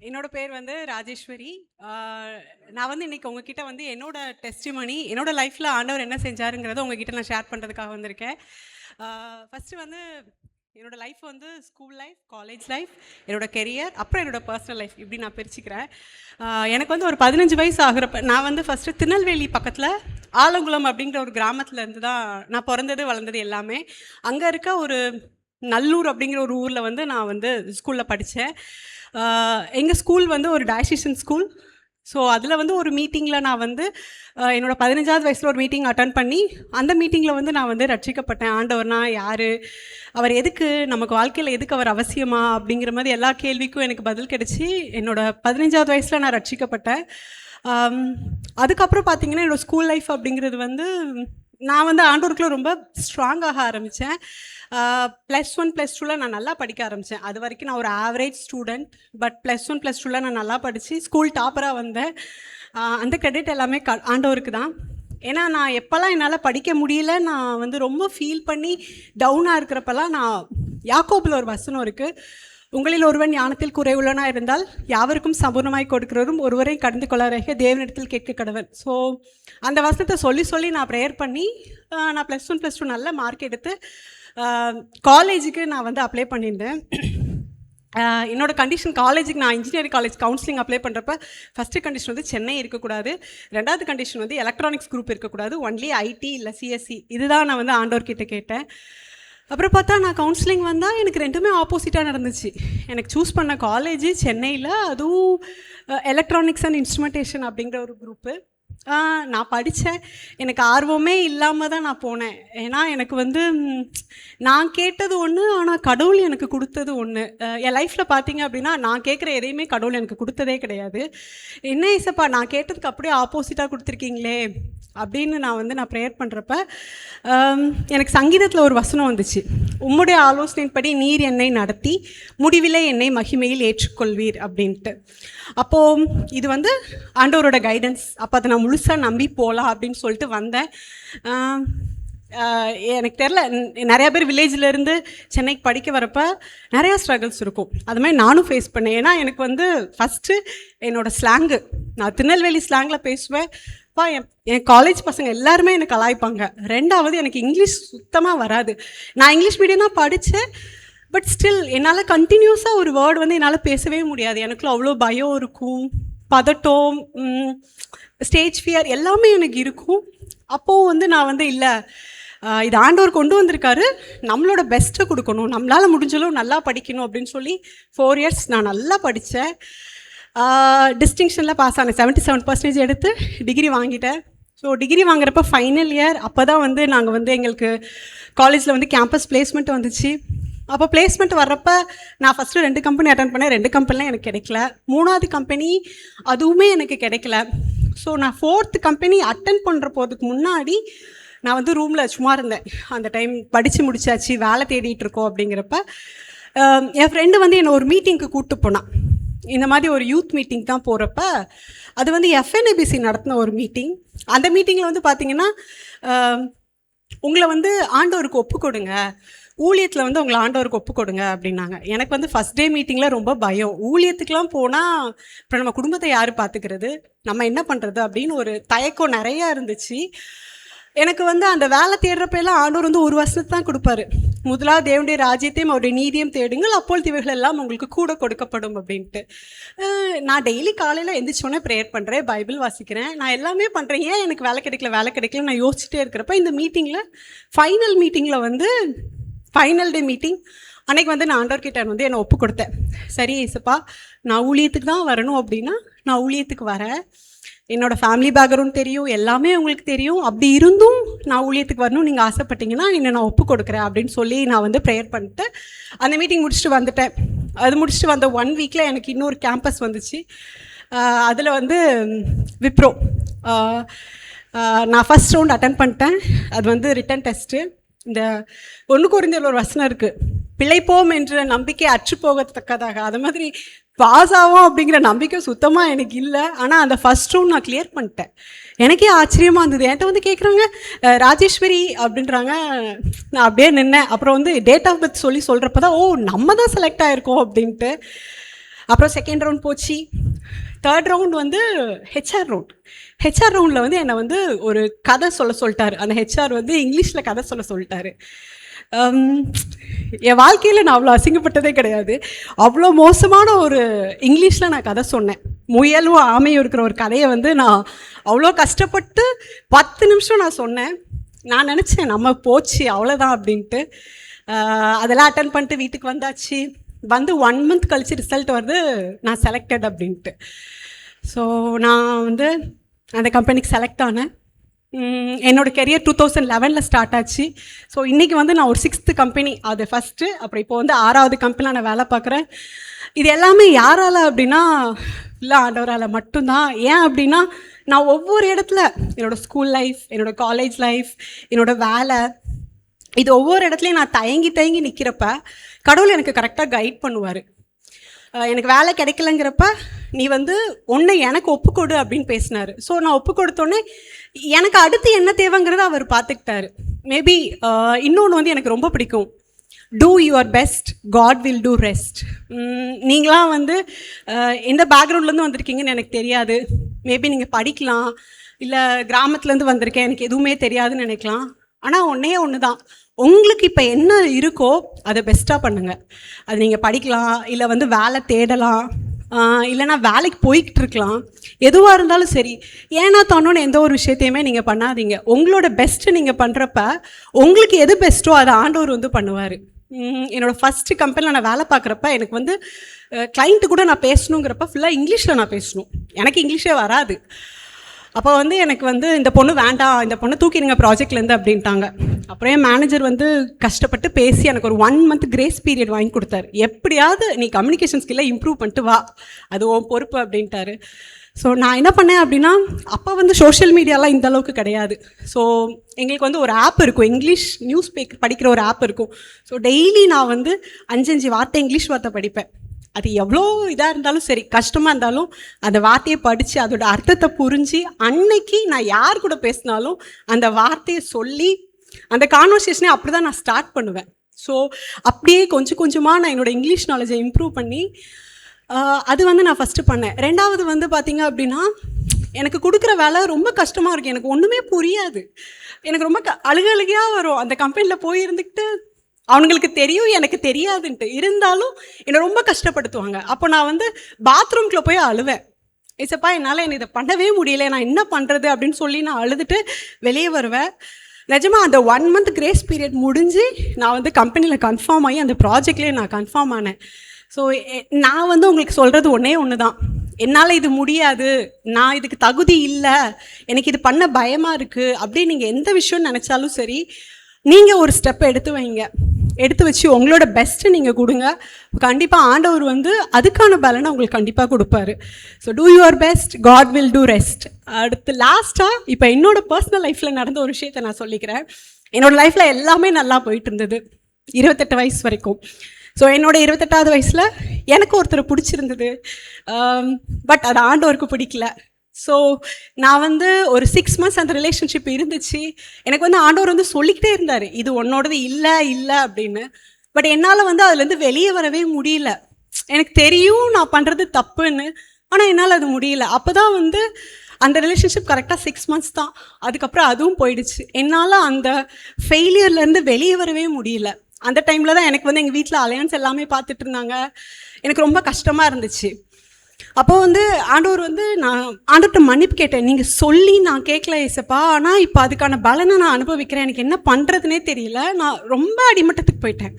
என்னோட பேர் வந்து ராஜேஸ்வரி. நான் வந்து இன்னைக்கு உங்ககிட்ட வந்து என்னோட டெஸ்டிமனி, என்னோட லைஃப்பில் ஆண்டவர் என்ன செஞ்சாருங்கிறத உங்ககிட்ட நான் ஷேர் பண்ணுறதுக்காக வந்திருக்கேன். ஃபஸ்ட்டு வந்து என்னோட லைஃப் வந்து ஸ்கூல் லைஃப், காலேஜ் லைஃப், என்னோட கெரியர், அப்புறம் என்னோட பர்சனல் லைஃப் இப்படி நான் பிரிச்சுக்கிறேன். எனக்கு வந்து ஒரு 15 வயசு ஆகிறப்ப நான் வந்து ஃபஸ்ட்டு திருநெல்வேலி பக்கத்தில் ஆலங்குளம் அப்படிங்கிற ஒரு கிராமத்தில் இருந்து தான் நான் பிறந்தது வளர்ந்தது எல்லாமே. அங்கே இருக்க ஒரு நல்லூர் அப்படிங்கிற ஒரு ஊரில் வந்து நான் வந்து ஸ்கூலில் படித்தேன். எங்கள் ஸ்கூல் வந்து ஒரு டயசிஷன் ஸ்கூல். ஸோ அதில் வந்து ஒரு மீட்டிங்கில் நான் வந்து என்னோடய 15வது வயசில் ஒரு மீட்டிங் அட்டன் பண்ணி அந்த மீட்டிங்கில் வந்து நான் வந்து ரட்சிக்கப்பட்டேன். ஆண்டவர்னா யார், அவர் எதுக்கு, நமக்கு வாழ்க்கையில் எதுக்கு அவர் அவசியமா அப்படிங்கிற மாதிரி எல்லா கேள்விக்கும் எனக்கு பதில் கிடச்சி என்னோடய 15வது வயசில் நான் ரட்சிக்கப்பட்டேன். அதுக்கப்புறம் பார்த்திங்கன்னா என்னோடய ஸ்கூல் லைஃப் அப்படிங்கிறது வந்து நான் வந்து ஆண்டவருக்குள்ள ரொம்ப ஸ்ட்ராங்காக ஆரம்பித்தேன். +1 +2ல் நான் நல்லா படிக்க ஆரம்பித்தேன். அது வரைக்கும் நான் ஒரு ஆவரேஜ் ஸ்டூடெண்ட். பட் +1 +2ல் நான் நல்லா படித்து ஸ்கூல் டாப்பராக வந்தேன். அந்த கிரெடிட் எல்லாமே ஆண்டவருக்கு தான். ஏன்னா நான் எப்போல்லாம் என்னால் படிக்க முடியல, நான் வந்து ரொம்ப ஃபீல் பண்ணி டவுனாக இருக்கிறப்பெல்லாம் யாக்கோபில் ஒரு வசனம் இருக்குது, உங்களில் ஒருவன் ஞானத்தில் குறைவுள்ளனா இருந்தால் யாவருக்கும் சம்பூர்ணமாய் கொடுக்கிறவரும் ஒருவரை கடந்து கொள்ளாரக தேவனிடத்தில் கேட்க கடவன். ஸோ அந்த வசனத்தை சொல்லி நான் ப்ரேயர் பண்ணி நான் +1 +2 நல்ல மார்க் எடுத்து காலேஜுக்கு நான் வந்து அப்ளை பண்ணியிருந்தேன். என்னோடய கண்டிஷன் காலேஜுக்கு நான் இன்ஜினியரிங் காலேஜ் கவுன்சிலிங் அப்ளை பண்ணுறப்ப ஃபஸ்ட்டு கண்டிஷன் வந்து சென்னை இருக்கக்கூடாது, 2வது கண்டிஷன் வந்து எலக்ட்ரானிக்ஸ் குரூப் இருக்கக்கூடாது, ஒன்லி ஐடி இல்லை சிஎஸ்சி. இதுதான் நான் வந்து ஆண்டவர்கிட்ட கேட்டேன். அப்புறம் பார்த்தா நான் கவுன்சிலிங் வந்தால் எனக்கு ரெண்டுமே ஆப்போசிட்டாக நடந்துச்சு. எனக்கு சூஸ் பண்ண காலேஜ் சென்னையில், அதுவும் எலக்ட்ரானிக்ஸ் அண்ட் இன்ஸ்ட்ருமெண்டேஷன் அப்படிங்கிற ஒரு குரூப்பு. நான் படித்தேன், எனக்கு ஆர்வமே இல்லாமல் தான் நான் போனேன். ஏன்னா எனக்கு வந்து நான் கேட்டது ஒன்று, ஆனால் கடவுள் எனக்கு கொடுத்தது ஒன்று. என் லைஃப்பில் பார்த்தீங்க அப்படின்னா நான் கேட்குற எதையுமே கடவுள் எனக்கு கொடுத்ததே கிடையாது. என்ன ஏசப்பா நான் கேட்டதுக்கு அப்படியே ஆப்போசிட்டாக கொடுத்துருக்கீங்களே அப்படின்னு நான் ப்ரேயர் பண்ணுறப்ப எனக்கு சங்கீதத்தில் ஒரு வசனம் வந்துச்சு, உம்முடைய ஆலோசனையின்படி நீர் என்னை நடத்தி முடிவிலே என்னை மகிமையில் ஏற்றுக்கொள்வீர் அப்படின்ட்டு. அப்போது இது வந்து ஆண்டவரோட கைடன்ஸ். அப்போ அதை நான் முழுசாக நம்பி போகலாம் அப்படின்னு சொல்லிட்டு வந்தேன். எனக்கு தெரில, நிறையா பேர் வில்லேஜிலேருந்து சென்னைக்கு படிக்க வரப்போ நிறையா ஸ்ட்ரகிள்ஸ் இருக்கும். அது மாதிரி நானும் ஃபேஸ் பண்ணேன். ஏன்னா எனக்கு வந்து ஃபஸ்ட்டு என்னோடய ஸ்லாங்கு, நான் திருநெல்வேலி ஸ்லாங்கில் பேசுவேன். என் காலேஜ் பசங்க எல்லாருமே எனக்கு கலாய்ப்பாங்க. 2வது எனக்கு இங்கிலீஷ் சுத்தமாக வராது. நான் இங்கிலீஷ் மீடியம் தான் படித்தேன். பட் ஸ்டில் என்னால் கண்டினியூஸாக ஒரு வேர்டு வந்து என்னால் பேசவே முடியாது. எனக்குள்ள அவ்வளோ பயம் இருக்கும், பதட்டம், ஸ்டேஜ் ஃபியர் எல்லாமே எனக்கு இருக்கும். அப்போது வந்து நான் வந்து இல்லை, இது ஆண்டவர் கொண்டு வந்திருக்காரு, நம்மளோட பெஸ்ட்டை கொடுக்கணும், நம்மளால் முடிஞ்சளவு நல்லா படிக்கணும் அப்படின்னு சொல்லி 4 இயர்ஸ் நான் நல்லா படித்தேன். டிஸ்டிங்ஷனில் பாஸ் ஆனேன், 77% எடுத்து டிகிரி வாங்கிட்டேன். ஸோ டிகிரி வாங்குறப்ப ஃபைனல் இயர் அப்போ தான் வந்து நாங்கள் வந்து எங்களுக்கு காலேஜில் வந்து கேம்பஸ் பிளேஸ்மெண்ட் வந்துச்சு. அப்போ பிளேஸ்மெண்ட் வர்றப்ப நான் ஃபஸ்ட்டு 2 கம்பெனி அட்டன் பண்ணேன். 2 கம்பெனிலாம் எனக்கு கிடைக்கல. 3வது கம்பெனி அதுவுமே எனக்கு கிடைக்கல. ஸோ நான் 4th கம்பெனி அட்டன் பண்ணுற போதுக்கு முன்னாடி நான் வந்து ரூமில் சும்மா இருந்தேன். அந்த டைம் படித்து முடிச்சாச்சு, வேலை தேடிட்டு இருக்கோம். அப்படிங்கிறப்ப என் ஃப்ரெண்டு வந்து என்னை ஒரு மீட்டிங்க்கு கூப்பிட்டு போனான். இந்த மாதிரி ஒரு யூத் மீட்டிங் தான் போகிறப்ப அது வந்து FNABC நடத்தின ஒரு மீட்டிங். அந்த மீட்டிங்கில் வந்து பார்த்திங்கன்னா உங்களை வந்து ஆண்டவருக்கு ஒப்பு கொடுங்க, ஊழியத்தில் வந்து உங்களை ஆண்டவருக்கு ஒப்பு கொடுங்க அப்படின்னாங்க. எனக்கு வந்து ஃபஸ்ட் டே மீட்டிங்கில் ரொம்ப பயம். ஊழியத்துக்கெலாம் போனால் இப்போ நம்ம குடும்பத்தை யார் பார்த்துக்கிறது, நம்ம என்ன பண்ணுறது அப்படின்னு ஒரு தயக்கம் நிறையா இருந்துச்சு. எனக்கு வந்து அந்த வேலை தேடுறப்ப எல்லாம் ஆண்டவர் வந்து ஒரு வசனத்தை தான் கொடுப்பாரு, முதலாவது தேவனுடைய ராஜ்யத்தையும் அவருடைய நீதியும் தேடுங்கள், அப்பொழுது இவைகள் எல்லாம் உங்களுக்கு கூட கொடுக்கப்படும் அப்படின்ட்டு. நான் டெய்லி காலையில் எந்திரிச்சோன்னே ப்ரேயர் பண்ணுறேன், பைபிள் வாசிக்கிறேன், நான் எல்லாமே பண்ணுறேன். ஏன் எனக்கு வேலை கிடைக்கல நான் யோசிச்சுட்டே இருக்கிறப்ப இந்த மீட்டிங்கில் ஃபைனல் மீட்டிங்கில் வந்து ஃபைனல் டே மீட்டிங் அன்றைக்கி வந்து நான் ஆண்டவர்கிட்ட வந்து என்னை ஒப்பு கொடுத்தேன். சரி ஏசப்பா, நான் ஊழியத்துக்கு தான் வரணும் அப்படின்னா நான் ஊழியத்துக்கு வரேன். என்னோடய ஃபேமிலி பேக்ரவுண்ட் தெரியும், எல்லாமே உங்களுக்கு தெரியும். அப்படி இருந்தும் நான் ஊழியத்துக்கு வரணும் நீங்கள் ஆசைப்பட்டீங்கன்னா என்னை நான் ஒப்பு கொடுக்குறேன் அப்படின்னு சொல்லி நான் வந்து ப்ரேயர் பண்ணிட்டு அந்த மீட்டிங் முடிச்சுட்டு வந்துட்டேன். அது முடிச்சுட்டு வந்த 1 வீக்கில் எனக்கு இன்னொரு கேம்பஸ் வந்துச்சு. அதில் வந்து விப்ரோ. நான் ஃபஸ்ட் ரவுண்ட் அட்டன் பண்ணிட்டேன். அது வந்து ரிட்டன் டெஸ்ட்டு. இந்த 1 கொரிந்தியர் ஒரு வசனம் இருக்குது, பிழைப்போம் என்ற நம்பிக்கை அற்று போகத்தக்கதாக. அது மாதிரி பாஸ் ஆகும் அப்படிங்கிற நம்பிக்கை சுத்தமாக எனக்கு இல்லை. ஆனால் அந்த ஃபஸ்ட் ரவுண்ட் நான் கிளியர் பண்ணிட்டேன். எனக்கே ஆச்சரியமாக இருந்தது. என்கிட்ட வந்து கேட்குறாங்க ராஜேஸ்வரி அப்படின்றாங்க. நான் அப்படியே நின்னேன். அப்புறம் வந்து டேட் ஆஃப் பர்த் சொல்கிறப்ப தான் ஓ நம்ம தான் செலக்ட் ஆகிருக்கோம் அப்படின்ட்டு. அப்புறம் செகண்ட் ரவுண்ட் போச்சு. தேர்ட் ரவுண்ட் வந்து ஹெச்ஆர் ரவுண்ட். ஹெச்ஆர் ரவுண்டில் வந்து என்னை வந்து ஒரு கதை சொல்லிட்டாரு. அந்த ஹெச்ஆர் வந்து இங்கிலீஷில் கதை சொல்லிட்டாரு. என் வாழ்க்கையில் நான் அவ்வளோ அசிங்கப்பட்டதே கிடையாது. அவ்வளோ மோசமான ஒரு இங்கிலீஷில் நான் கதை சொன்னேன். முயலும் ஆமையும் இருக்கிற ஒரு கதையை வந்து நான் அவ்வளோ கஷ்டப்பட்டு 10 நிமிஷம் நான் சொன்னேன். நான் நினச்சேன் நம்ம போச்சு அவ்வளோதான் அப்படின்ட்டு. அதெல்லாம் அட்டன் பண்ணிட்டு வீட்டுக்கு வந்தாச்சு. வந்து 1 மந்த் கழித்து ரிசல்ட் வருது, நான் செலக்டட் அப்படின்ட்டு. ஸோ நான் வந்து அந்த கம்பெனிக்கு செலக்ட் ஆனேன். என்னோடய கெரியர் 2011 ஸ்டார்ட் ஆச்சு. ஸோ இன்றைக்கி வந்து நான் ஒரு 6th கம்பெனி, அது ஃபஸ்ட்டு, அப்புறம் இப்போ வந்து 6வது கம்பெனியில் நான் வேலை பார்க்குறேன். இது எல்லாமே யாரால் அப்படின்னா இல்லை ஆண்டவரால் மட்டும்தான். ஏன் அப்படின்னா நான் ஒவ்வொரு இடத்துல என்னோடய ஸ்கூல் லைஃப், என்னோடய காலேஜ் லைஃப், என்னோடய வேலை, இது ஒவ்வொரு இடத்துலையும் நான் தயங்கி நிற்கிறப்ப கடவுள் எனக்கு கரெக்டாக கைட் பண்ணுவார். எனக்கு வேலை கிடைக்கலங்கிறப்ப நீ வந்து ஒன்று எனக்கு ஒப்புக்கொடு அப்படின்னு பேசினார். ஸோ நான் ஒப்பு கொடுத்தோன்னே எனக்கு அடுத்து என்ன தேவைங்கிறத அவர் பார்த்துக்கிட்டாரு. மேபி இன்னொன்று வந்து எனக்கு ரொம்ப பிடிக்கும், do your best, God will do rest. நீங்களாம் வந்து எந்த பேக்ரவுண்ட்லேருந்து வந்திருக்கீங்கன்னு எனக்கு தெரியாது. மேபி நீங்கள் படிக்கலாம், இல்லை கிராமத்துலேருந்து வந்திருக்கேன், எனக்கு எதுவுமே தெரியாதுன்னு நினைக்கலாம். ஆனால் ஒன்று தான், உங்களுக்கு இப்போ என்ன இருக்கோ அதை பெஸ்ட்டாக பண்ணுங்கள். அது நீங்கள் படிக்கலாம், இல்லை வந்து வேலை தேடலாம், இல்லைனா வேலைக்கு போய்கிட்டு இருக்கலாம். எதுவாக இருந்தாலும் சரி, ஏன்னா தானோன்னு எந்த ஒரு விஷயத்தையுமே நீங்கள் பண்ணாதீங்க. உங்களோட பெஸ்ட்டு நீங்கள் பண்ணுறப்ப உங்களுக்கு எது பெஸ்ட்டோ அதை ஆண்டவர் வந்து பண்ணுவார். என்னோடய ஃபஸ்ட்டு கம்பெனியில் நான் வேலை பார்க்குறப்ப எனக்கு வந்து கிளைண்ட்டு கூட நான் பேசணுங்கிறப்ப ஃபுல்லாக இங்கிலீஷில் நான் பேசணும். எனக்கு இங்கிலீஷே வராது. அப்போ வந்து எனக்கு வந்து இந்த பொண்ணு வேண்டாம், இந்த பொண்ணை தூக்கிடுங்க ப்ராஜெக்ட்லேருந்து அப்படின்ட்டாங்க. அப்புறம் என் மேனேஜர் வந்து கஷ்டப்பட்டு பேசி எனக்கு ஒரு 1 மந்த் கிரேஸ் பீரியட் வாங்கி கொடுத்தாரு. எப்படியாவது நீ கம்யூனிகேஷன் ஸ்கில்லை இம்ப்ரூவ் பண்ணிட்டு வா, அது உன் பொறுப்பு அப்படின்ட்டாரு. ஸோ நான் என்ன பண்ணேன் அப்படின்னா, அப்போ வந்து சோஷியல் மீடியாலாம் இந்த அளவுக்கு கிடையாது. ஸோ எங்களுக்கு வந்து ஒரு ஆப் இருக்கும், இங்கிலீஷ் நியூஸ் படிக்கிற ஒரு ஆப் இருக்கும். ஸோ டெய்லி நான் வந்து 5 வார்த்தை இங்கிலீஷ் வார்த்தை படிப்பேன். அது எவ்வளோ இதாக இருந்தாலும் சரி, கஷ்டமாக இருந்தாலும் அந்த வார்த்தையை படித்து அதோட அர்த்தத்தை புரிஞ்சு அன்னைக்கு நான் யார் கூட பேசினாலும் அந்த வார்த்தையை சொல்லி அந்த கான்வர்சேஷனே அப்படி தான் நான் ஸ்டார்ட் பண்ணுவேன். ஸோ அப்படியே கொஞ்சம் கொஞ்சமாக நான் என்னோடய இங்கிலீஷ் நாலேஜை இம்ப்ரூவ் பண்ணி அது வந்து நான் ஃபஸ்ட்டு பண்ணேன். 2வது வந்து பார்த்திங்க அப்படின்னா, எனக்கு கொடுக்குற வேலை ரொம்ப கஷ்டமாக இருக்குது. எனக்கு ஒன்றுமே புரியாது. எனக்கு ரொம்ப அழுகையாக வரும். அந்த கம்பெனியில் போய் இருந்துக்கிட்டு அவங்களுக்கு தெரியும் எனக்கு தெரியாதுன்ட்டு, இருந்தாலும் என்னை ரொம்ப கஷ்டப்படுத்துவாங்க. அப்போ நான் வந்து பாத்ரூம்குள்ளே போய் அழுவேன். ஏசப்பா என்னால் இதை பண்ணவே முடியல, நான் என்ன பண்ணுறது அப்படின்னு சொல்லி நான் அழுதுட்டு வெளியே வருவேன். நிஜமாக அந்த 1 மந்த் கிரேஸ் பீரியட் முடிஞ்சு நான் வந்து கம்பெனியில் கன்ஃபார்ம் ஆகி அந்த ப்ராஜெக்ட்லேயே நான் கன்ஃபார்ம் ஆனேன். ஸோ நான் வந்து உங்களுக்கு சொல்கிறது ஒன்று தான், என்னால் இது முடியாது, நான் இதுக்கு தகுதி இல்லை, எனக்கு இது பண்ண பயமாக இருக்குது அப்படின்னு நீங்கள் எந்த விஷயம் நினச்சாலும் சரி, நீங்கள் ஒரு ஸ்டெப் எடுத்து வச்சு உங்களோட பெஸ்ட்டு நீங்கள் கொடுங்க. கண்டிப்பாக ஆண்டவர் வந்து அதுக்கான பலனை உங்களுக்கு கண்டிப்பாக கொடுப்பாரு. So do your best, God will do rest. அடுத்து லாஸ்ட்டாக இப்போ என்னோடய பர்சனல் லைஃப்பில் நடந்த ஒரு விஷயத்தை நான் சொல்லிக்கிறேன். என்னோடய லைஃப்பில் எல்லாமே நல்லா போயிட்டு இருந்தது 28 வயசு வரைக்கும். ஸோ என்னோடய 28வது வயசில் எனக்கு ஒருத்தரை பிடிச்சிருந்தது, பட் அது ஆண்டவருக்கு பிடிக்கல. ஸோ நான் வந்து ஒரு 6 மந்த்ஸ் அந்த ரிலேஷன்ஷிப் இருந்துச்சு. எனக்கு வந்து ஆண்டவர் வந்து சொல்லிக்கிட்டே இருந்தார், இது உன்னோடது இல்லை அப்படின்னு. பட் என்னால் வந்து அதுலேருந்து வெளியே வரவே முடியல. எனக்கு தெரியும் நான் பண்ணுறது தப்புன்னு, ஆனால் என்னால் அது முடியல. அப்போ தான் வந்து அந்த ரிலேஷன்ஷிப் கரெக்டாக 6 மந்த்ஸ் தான், அதுக்கப்புறம் அதுவும் போயிடுச்சு. என்னால் அந்த ஃபெயிலியர்லேருந்து வெளியே வரவே முடியல. அந்த டைமில் தான் எனக்கு வந்து எங்கள் வீட்டில் அலையன்ஸ் எல்லாமே பார்த்துட்டு இருந்தாங்க. எனக்கு ரொம்ப கஷ்டமாக இருந்துச்சு. அப்போ வந்து ஆண்டவர் வந்து நான் ஆண்டவர்கிட்ட மன்னிப்பு கேட்டேன். நீங்கள் சொல்லி நான் கேட்கல ஏசப்பா, ஆனால் இப்போ அதுக்கான பலனை நான் அனுபவிக்கிறேன், எனக்கு என்ன பண்ணுறதுனே தெரியல. நான் ரொம்ப அடிமட்டத்துக்கு போயிட்டேன்.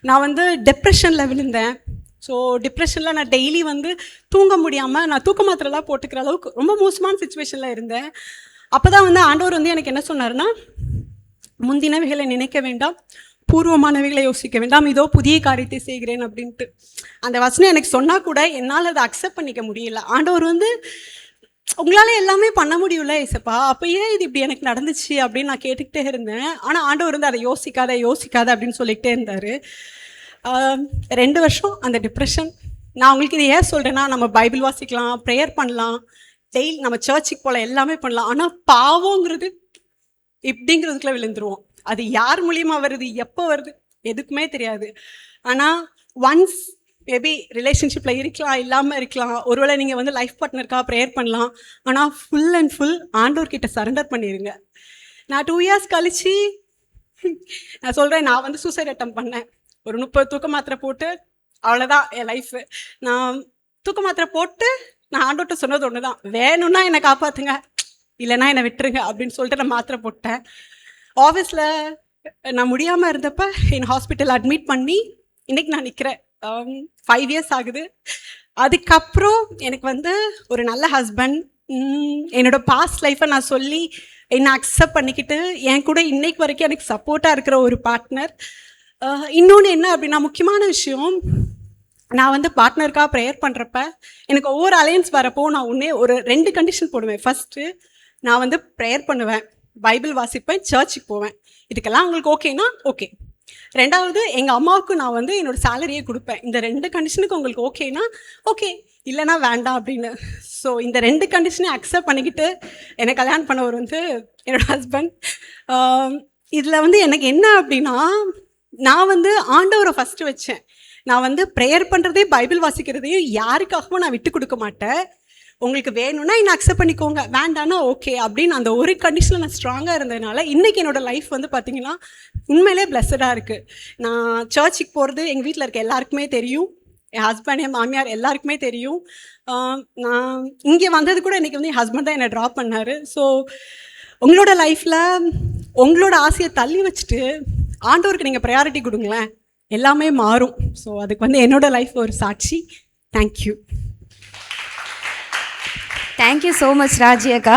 நான் வந்து டிப்ரெஷனில் விழுந்தேன். ஸோ டிப்ரெஷனில் நான் டெய்லி வந்து தூங்க முடியாமல் நான் தூக்க மாத்திரைலாம் போட்டுக்கிற அளவுக்கு ரொம்ப மோசமான சுச்சுவேஷனில் இருந்தேன். அப்போ தான் வந்து ஆண்டவர் வந்து எனக்கு என்ன சொன்னார்னா, முந்தினவைகளை நினைக்க வேண்டாம், பூர்வமானவைகளை யோசிக்க வேண்டாம், இதோ புதிய காரியத்தை செய்கிறேன் அப்படின்ட்டு. அந்த வசனம் எனக்கு சொன்னால் கூட என்னால் அதை அக்செப்ட் பண்ணிக்க முடியல. ஆண்டவர் வந்து உங்களால் எல்லாமே பண்ண முடியல ஏசப்பா, அப்போ ஏன் இது இப்படி எனக்கு நடந்துச்சு அப்படின்னு நான் கேட்டுக்கிட்டே இருந்தேன். ஆனால் ஆண்டவர் வந்து அதை யோசிக்காத அப்படின்னு சொல்லிக்கிட்டே இருந்தார். 2 வருஷம் அந்த டிப்ரெஷன். நான் உங்களுக்கு இதை ஏன் சொல்கிறேன்னா, நம்ம பைபிள் வாசிக்கலாம், ப்ரேயர் பண்ணலாம், டெய்லி நம்ம சர்ச்சுக்கு போகலாம், எல்லாமே பண்ணலாம். ஆனால் பாவங்கிறது இப்படிங்கிறதுக்குள்ளே விழுந்துருவோம். அது யார் மூலியமாக வருது, எப்போ வருது, எதுக்குமே தெரியாது. ஆனால் ஒன்ஸ் மேபி ரிலேஷன்ஷிப்பில் இருக்கலாம், இல்லாமல் இருக்கலாம். ஒருவேளை நீங்கள் வந்து லைஃப் பார்ட்னருக்காக ப்ரேயர் பண்ணலாம். ஆனால் ஃபுல் அண்ட் ஃபுல் ஆண்டவர்கிட்ட சரண்டர் பண்ணிடுங்க. நான் 2 இயர்ஸ் கழிச்சு நான் சொல்கிறேன், நான் வந்து சூசைட் அட்டம் பண்ணேன். ஒரு 30 தூக்க மாத்திரை போட்டு, அவ்வளோதான் என் லைஃபு. நான் தூக்க மாத்திரை போட்டு நான் ஆண்டவர்கிட்ட சொன்னது ஒன்று தான், வேணும்னா என்னை காப்பாற்றுங்க, இல்லைன்னா என்னை விட்டுருங்க அப்படின்னு சொல்லிட்டு நான் மாத்திரை போட்டேன். ஆஃபீஸில் நான் முடியாமல் இருந்தப்ப என் ஹாஸ்பிட்டல் அட்மிட் பண்ணி இன்றைக்கி நான் நிற்கிறேன். 5 இயர்ஸ் ஆகுது. அதுக்கப்புறம் எனக்கு வந்து ஒரு நல்ல ஹஸ்பண்ட், என்னோடய பாஸ்ட் லைஃப்பை நான் சொல்லி என்னை அக்செப்ட் பண்ணிக்கிட்டு என் கூட இன்னைக்கு வரைக்கும் எனக்கு சப்போர்ட்டாக இருக்கிற ஒரு பார்ட்னர். இன்னொன்று என்ன அப்படின்னா, முக்கியமான விஷயம், நான் வந்து பார்ட்னருக்காக ப்ரேயர் பண்ணுறப்ப எனக்கு ஒவ்வொரு அலையன்ஸ் வரப்போ நான் ஒரு 2 கண்டிஷன் போடுவேன். ஃபஸ்ட்டு, நான் வந்து ப்ரேயர் பண்ணுவேன், பைபிள் வாசிப்பேன், சர்ச்சுக்கு போவேன். இதுக்கெல்லாம் உங்களுக்கு ஓகேனா ஓகே. 2வது, எங்கள் அம்மாவுக்கு நான் வந்து என்னோடய சேலரியை கொடுப்பேன். இந்த 2 கண்டிஷனுக்கு உங்களுக்கு ஓகேனா ஓகே, இல்லைனா வேண்டாம் அப்படின்னு. ஸோ இந்த 2 கண்டிஷனையும் அக்செப்ட் பண்ணிக்கிட்டு என்னை கல்யாணம் பண்ணவர் வந்து என்னோடய ஹஸ்பண்ட். இதில் வந்து எனக்கு என்ன அப்படின்னா, நான் வந்து ஆண்டவரை ஃபஸ்ட்டு வச்சேன். நான் வந்து ப்ரேயர் பண்ணுறதே, பைபிள் வாசிக்கிறதையும் யாருக்காகவும் நான் விட்டு கொடுக்க மாட்டேன். உங்களுக்கு வேணும்னா என்னை அக்செப்ட் பண்ணிக்கோங்க, வேண்டானா ஓகே அப்படின்னு அந்த ஒரு கண்டிஷனில் நான் ஸ்ட்ராங்காக இருந்ததுனால இன்றைக்கி என்னோடய லைஃப் வந்து பார்த்திங்கன்னா உண்மையிலே பிளஸ்ஸடாக இருக்குது. நான் சர்ச்சுக்கு போகிறது எங்கள் வீட்டில் இருக்க எல்லாருக்குமே தெரியும், என் ஹஸ்பண்ட், என் மாமியார் எல்லாருக்குமே தெரியும். நான் இங்கே வந்தது கூட இன்றைக்கி வந்து என் ஹஸ்பண்ட் தான் என்னை ட்ராப் பண்ணார். ஸோ உங்களோட லைஃப்பில் உங்களோட ஆசையை தள்ளி வச்சுட்டு ஆண்டவருக்கு நீங்கள் ப்ரையாரிட்டி கொடுங்களேன், எல்லாமே மாறும். ஸோ அதுக்கு வந்து என்னோடய லைஃப் ஒரு சாட்சி. Thank you. Thank you so much Raji அக்கா.